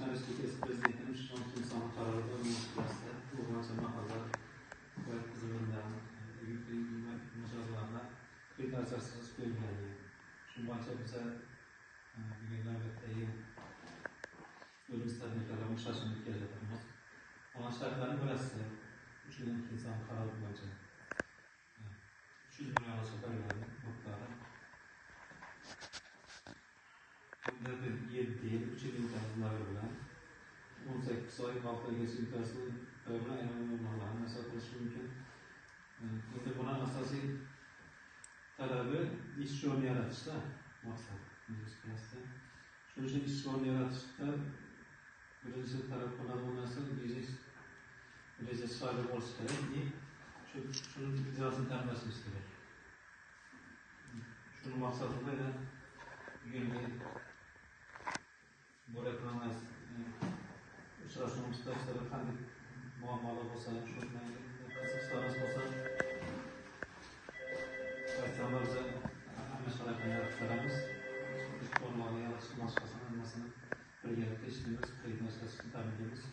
Türkmenistan Respublikası Prezidenti'nin şu anki insan kararı Moskova'da bu maçın mahallar ve kızımından mücadelelerde bir tarzsız görülüyor. Şu maçta bize bugünler ve ölüm stadionlarında şaşırtıcı geleceklerimiz. Ama şartların burası. Üçüncü insan kararı boyunca. Üçüncü dünyada sokarlarını noktada. Bunlar bir 7 değil, 3 yıl imkanları bilen 18 ay hafta geçi imkansı ömrüne en önemli olanlarını mesela konuşmak mümkün. Şimdi buna asası talebi iş yolunu yaratışta maksat. Şunun için iş yolunu yaratışta birinci taraf kullanımı nasıl birinci sıfırda olsa gerek. Şunun icrasını tanımlasını istedik. Şunun maksatında da bugün bu reklamlar uçurasımızda işte kendi muammalar olsa, şundan kısıklarımız olsa reklamlar bize meşgul yaratırlarımız olmalı, yaratışın başkasının anlasını bir yerde işlemiyoruz, kayıt meşgasını tabi ediyoruz.